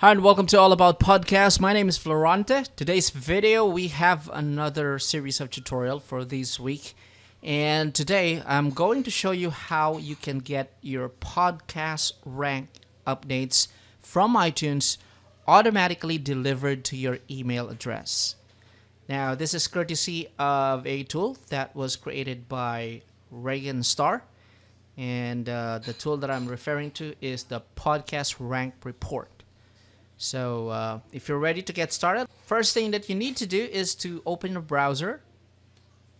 Hi and welcome to All About Podcast. My name is Florante. Today's video we have another series of tutorial for this week. And today I'm going to show you how you can get your podcast rank updates from iTunes automatically delivered to your email address. Now this is courtesy of a tool that was created by Reagan Starr. And the tool that I'm referring to is the Podcast Rank Report. So if you're ready to get started, first thing that you need to do is to open your browser.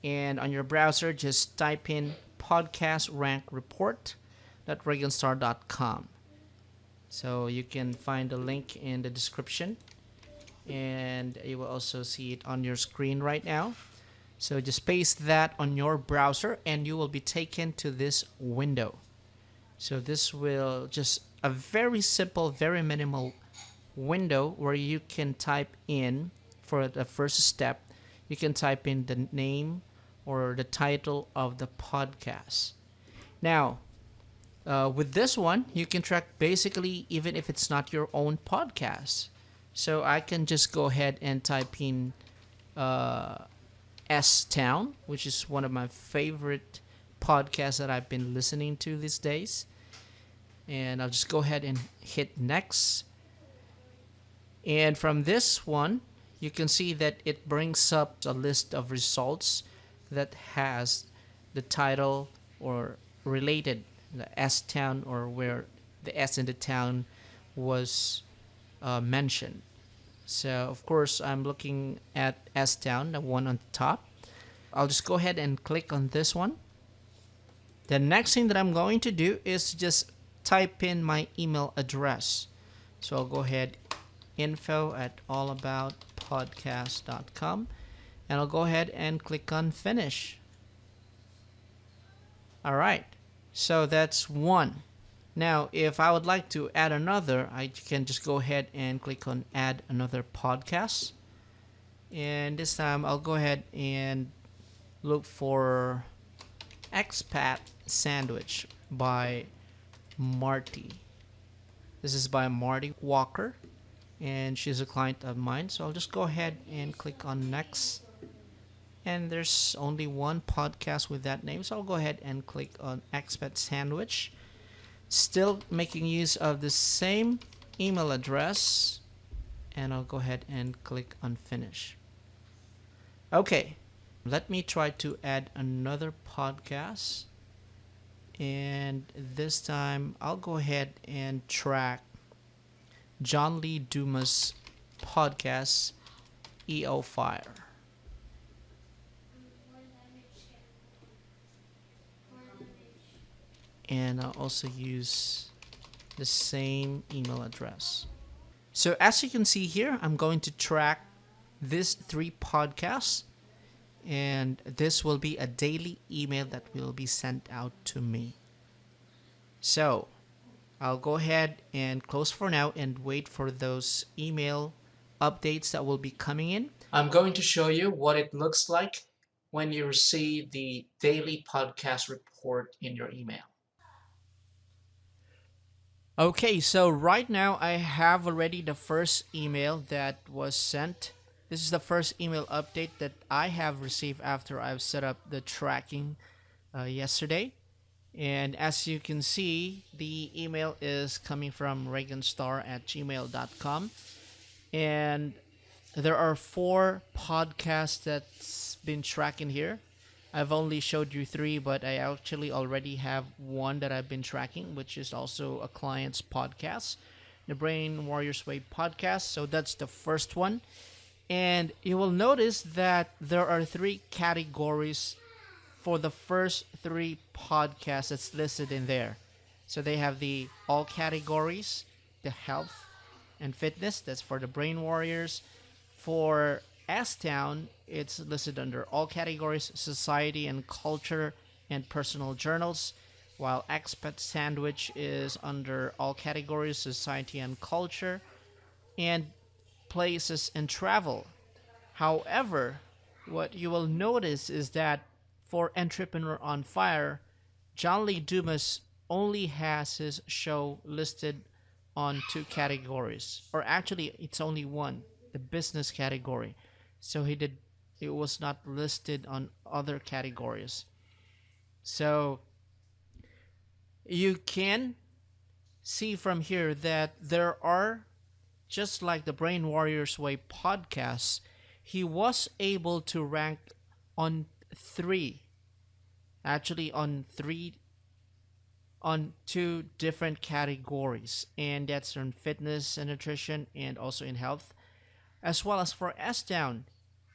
And on your browser, just type in podcastrackreport.regenstar.com. So you can find the link in the description. And you will also see it on your screen right now. So just paste that on your browser and you will be taken to this window. So this will just a very simple, very minimal window where you can type in, for the first step, you can type in the name or the title of the podcast. Now, with this one, you can track basically even if it's not your own podcast. So I can just go ahead and type in S-Town, which is one of my favorite podcasts that I've been listening to these days. And I'll just go ahead and hit next. And from this one, you can see that it brings up a list of results that has the title or related, the S-Town, or where the S in the town was mentioned. So, of course, I'm looking at S-Town, the one on top. I'll just go ahead and click on this one. The next thing that I'm going to do is just type in my email address. So I'll go ahead, info@allaboutpodcast.com, and I'll go ahead and click on finish. Alright, so that's one. Now if I would like to add another, I can just go ahead and click on add another podcast, and this time I'll go ahead and look for Expat Sandwich by Marty. This is by Marty Walker, and she's a client of mine. So I'll just go ahead and click on next. And there's only one podcast with that name, so I'll go ahead and click on Expat Sandwich. Still making use of the same email address, and I'll go ahead and click on finish. Okay, let me try to add another podcast. And this time I'll go ahead and track John Lee Dumas podcast, EO Fire. And I'll also use the same email address. So as you can see here, I'm going to track these three podcasts, and this will be a daily email that will be sent out to me. So I'll go ahead and close for now and wait for those email updates that will be coming in. I'm going to show you what it looks like when you receive the daily podcast report in your email. Okay, so right now I have already the first email that was sent. This is the first email update that I have received after I've set up the tracking yesterday. And as you can see, the email is coming from regenstar@gmail.com. And there are 4 podcasts that's been tracking here. I've only showed you 3, but I actually already have one that I've been tracking, which is also a client's podcast, the Brain Warriors Way podcast. So that's the first one. And you will notice that there are 3 categories for the first 3 podcasts that's listed in there. So they have the all categories, the health and fitness, that's for the Brain Warriors. For S-Town, it's listed under all categories, society and culture and personal journals, while Expat Sandwich is under all categories, society and culture, and places and travel. However, what you will notice is that for Entrepreneur on Fire, John Lee Dumas only has his show listed on two categories, or actually, it's only one, the business category. So it was not listed on other categories. So you can see from here that there are, just like the Brain Warriors Way podcast, he was able to rank on three, actually on two different categories, and that's on fitness and nutrition and also in health. As well as for S Down,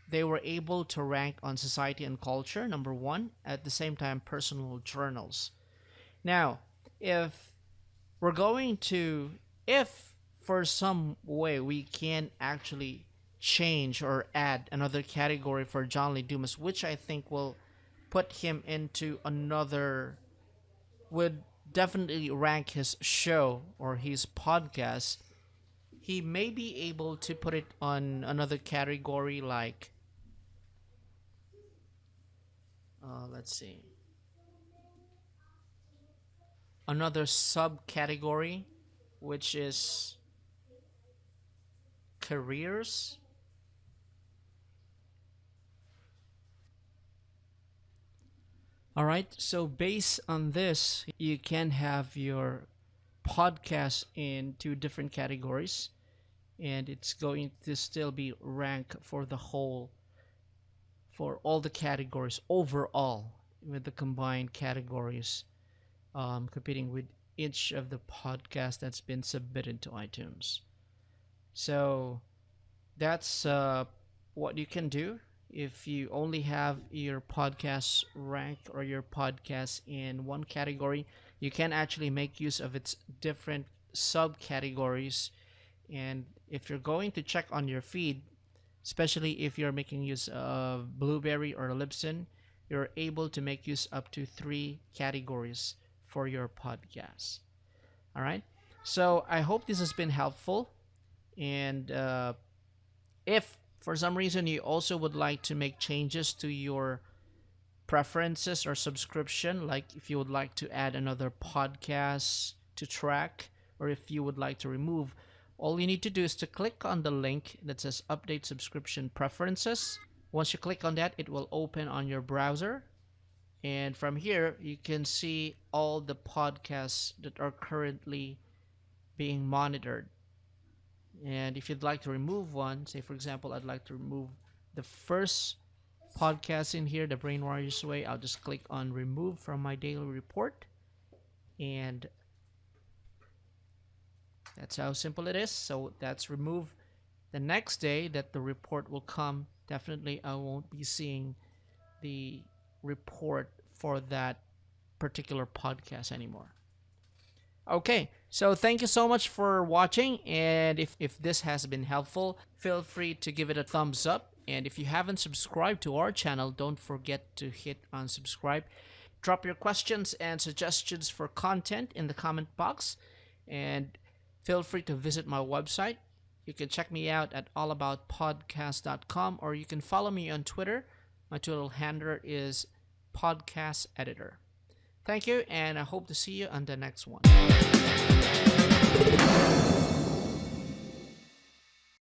they were able to rank on society and culture, number one, at the same time, personal journals. Now, if we're going to, if for some way we can actually change or add another category for John Lee Dumas, which I think will put him into another, would definitely rank his show or his podcast, he may be able to put it on another category like, let's see, another subcategory, which is careers. All right, so based on this, you can have your podcast in two different categories, and it's going to still be ranked for the whole, for all the categories overall, with the combined categories, competing with each of the podcasts that's been submitted to iTunes. So that's what you can do if you only have your podcast ranked or your podcast in one category. You can actually make use of its different subcategories. And if you're going to check on your feed, especially if you're making use of Blueberry or Libsyn, you're able to make use up to three categories for your podcast. All right. So I hope this has been helpful. And if for some reason you also would like to make changes to your preferences or subscription, like if you would like to add another podcast to track, or if you would like to remove, all you need to do is to click on the link that says Update Subscription Preferences. Once you click on that, it will open on your browser. And from here, you can see all the podcasts that are currently being monitored. And if you'd like to remove one, say for example, I'd like to remove the first podcast in here, the Brain Warriors Way, I'll just click on remove from my daily report. And that's how simple it is. So that's remove. The next day that the report will come, definitely I won't be seeing the report for that particular podcast anymore. Okay, so thank you so much for watching, and if this has been helpful, feel free to give it a thumbs up. And if you haven't subscribed to our channel, don't forget to hit unsubscribe. Drop your questions and suggestions for content in the comment box, and feel free to visit my website. You can check me out at allaboutpodcast.com, or you can follow me on Twitter. My Twitter handle is Podcast Editor. Thank you, and I hope to see you on the next one.